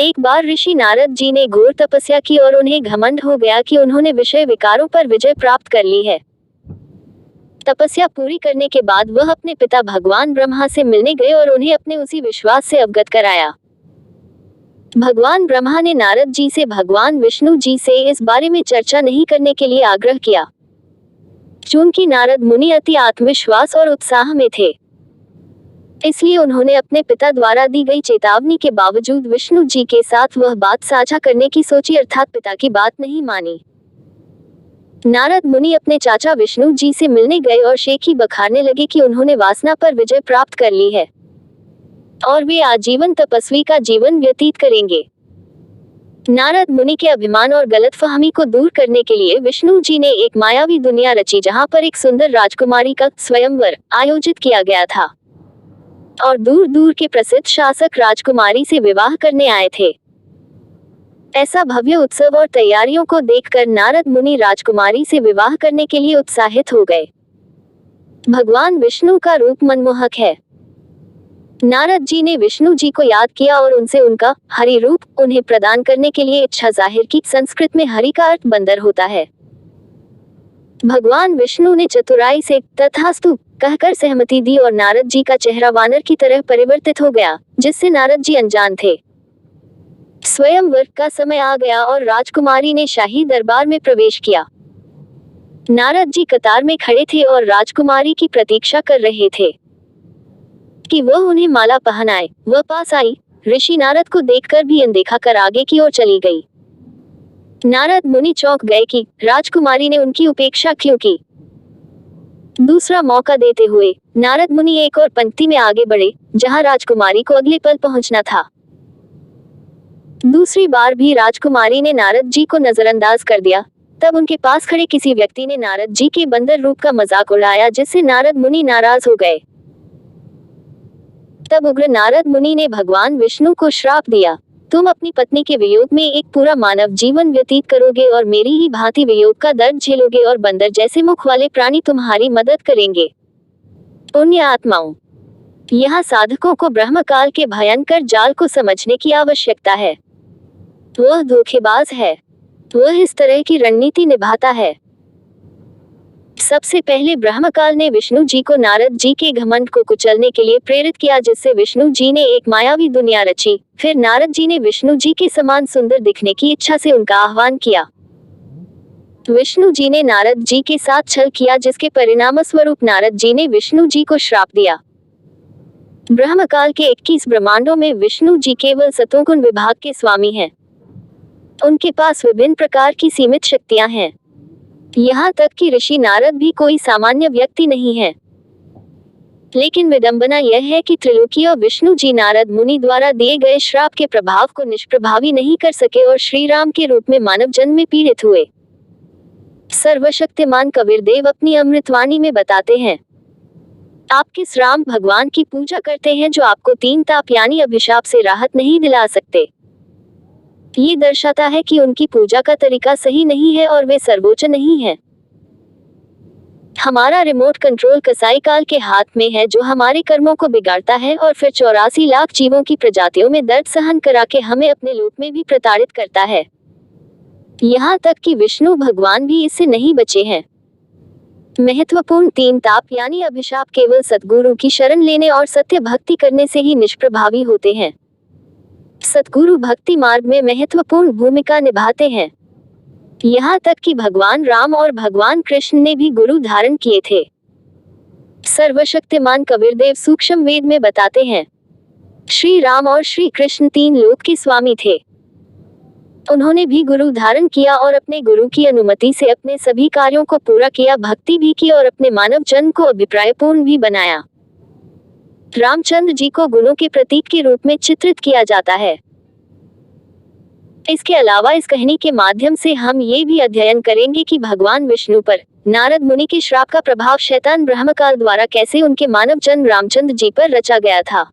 एक बार ऋषि नारद जी ने घोर तपस्या की और उन्हें घमंड हो गया कि उन्होंने विषय विकारों पर विजय प्राप्त कर ली है। तपस्या पूरी करने के बाद वह अपने पिता भगवान ब्रह्मा से मिलने गए और उन्हें अपने उसी विश्वास से अवगत कराया। भगवान ब्रह्मा ने नारद जी से भगवान विष्णु जी से इस बारे में चर्चा नहीं करने के लिए आग्रह किया, चूंकि नारद मुनि अति आत्मविश्वास और उत्साह में थे, इसलिए उन्होंने अपने पिता द्वारा दी गई चेतावनी के बावजूद विष्णु जी के साथ वह बात साझा करने की सोची, अर्थात पिता की बात नहीं मानी। नारद मुनि अपने चाचा विष्णु जी से मिलने गए और शेखी बखारने लगे कि उन्होंने वासना पर विजय प्राप्त कर ली है और वे आजीवन तपस्वी का जीवन व्यतीत करेंगे। नारद मुनि के अभिमान और गलतफहमी को दूर करने के लिए विष्णु जी ने एक मायावी दुनिया रची, जहां पर एक सुंदर राजकुमारी का स्वयंवर आयोजित किया गया था और दूर दूर के प्रसिद्ध शासक राजकुमारी से विवाह करने आए थे। ऐसा भव्य उत्सव और तैयारियों को देखकर नारद मुनि राजकुमारी से विवाह करने के लिए उत्साहित हो गए। भगवान विष्णु का रूप मनमोहक है। नारद जी ने विष्णु जी को याद किया और उनसे उनका हरि रूप उन्हें प्रदान करने के लिए इच्छा जाहिर की। संस्कृत में हरि का अर्थ बंदर होता है। भगवान विष्णु ने चतुराई से तथास्तु कहकर सहमति दी और नारद जी का चेहरा वानर की तरह परिवर्तित हो गया, जिससे नारद जी अनजान थे। स्वयंवर का समय आ गया और राजकुमारी ने शाही दरबार में प्रवेश किया। नारद जी कतार में खड़े थे और राजकुमारी की प्रतीक्षा कर रहे थे कि वह उन्हें माला पहनाए। वह पास आई, ऋषि नारद को देखकर भी अनदेखा कर आगे की ओर चली गई। नारद मुनि चौंक गए कि राजकुमारी ने उनकी उपेक्षा क्यों की। दूसरा मौका देते हुए नारद मुनि एक और पंक्ति में आगे बढ़े, जहां राजकुमारी को अगले पल पहुंचना था। दूसरी बार भी राजकुमारी ने नारद जी को नजरअंदाज कर दिया। तब उनके पास खड़े किसी व्यक्ति ने नारद जी के बंदर रूप का मजाक उड़ाया, जिससे नारद मुनि नाराज हो गए। तब उग्र नारद मुनि ने भगवान विष्णु को श्राप दिया, तुम अपनी पत्नी के वियोग में एक पूरा मानव जीवन व्यतीत करोगे और मेरी ही भांति वियोग का दर्द झेलोगे और बंदर जैसे मुख वाले प्राणी तुम्हारी मदद करेंगे। पुण्य आत्माओं, यहाँ साधकों को ब्रह्मकाल के भयंकर जाल को समझने की आवश्यकता है। वह धोखेबाज है, वह इस तरह की रणनीति निभाता है। सबसे पहले ब्रह्मकाल ने विष्णु जी को नारद जी के घमंड को कुचलने के लिए प्रेरित किया, जिससे विष्णु जी ने एक मायावी दुनिया रची। फिर नारद जी ने विष्णु जी के समान सुंदर दिखने की इच्छा से उनका आह्वान किया। विष्णु जी ने नारद जी के साथ छल किया, जिसके परिणामस्वरूप नारद जी ने विष्णु जी को श्राप दिया। ब्रह्मकाल के 21 ब्रह्मांडों में विष्णु जी केवल सतोगुण विभाग के स्वामी हैं। उनके पास विभिन्न प्रकार की सीमित शक्तियां हैं। यहाँ तक कि ऋषि नारद भी कोई सामान्य व्यक्ति नहीं है। लेकिन विडंबना यह है कि त्रिलोकी और विष्णु जी नारद मुनि द्वारा दिए गए श्राप के प्रभाव को निष्प्रभावी नहीं कर सके और श्री राम के रूप में मानव जन्म में पीड़ित हुए। सर्वशक्तिमान कबीरदेव अपनी अमृतवाणी में बताते हैं, आप किस राम भगवान की पूजा करते हैं जो आपको 3 ताप यानी अभिशाप से राहत नहीं दिला सकते। ये दर्शाता है कि उनकी पूजा का तरीका सही नहीं है और वे सर्वोच्च नहीं है। हमारा रिमोट कंट्रोल कसाई काल के हाथ में है, जो हमारे कर्मों को बिगाड़ता है और फिर 84 लाख जीवों की प्रजातियों में दर्द सहन करा के हमें अपने लोक में भी प्रताड़ित करता है। यहाँ तक कि विष्णु भगवान भी इससे नहीं बचे हैं। महत्वपूर्ण 3 ताप यानी अभिशाप केवल सद्गुरु की शरण लेने और सत्य भक्ति करने से ही निष्प्रभावी होते हैं। सद्गुरु भक्ति मार्ग में महत्वपूर्ण भूमिका निभाते हैं। यहाँ तक कि भगवान राम और भगवान कृष्ण ने भी गुरु धारण किए थे। सर्वशक्तिमान कबीरदेव सूक्ष्म वेद में बताते हैं, श्री राम और श्री कृष्ण 3 लोक के स्वामी थे। उन्होंने भी गुरु धारण किया और अपने गुरु की अनुमति से अपने सभी कार्यों को पूरा किया, भक्ति भी की और अपने मानव जन्म को अभिप्रायपूर्ण भी बनाया। रामचंद्र जी को गुणों के प्रतीक के रूप में चित्रित किया जाता है। इसके अलावा इस कहानी के माध्यम से हम ये भी अध्ययन करेंगे कि भगवान विष्णु पर नारद मुनि के श्राप का प्रभाव शैतान ब्रह्मकाल द्वारा कैसे उनके मानव जन्म रामचंद्र जी पर रचा गया था।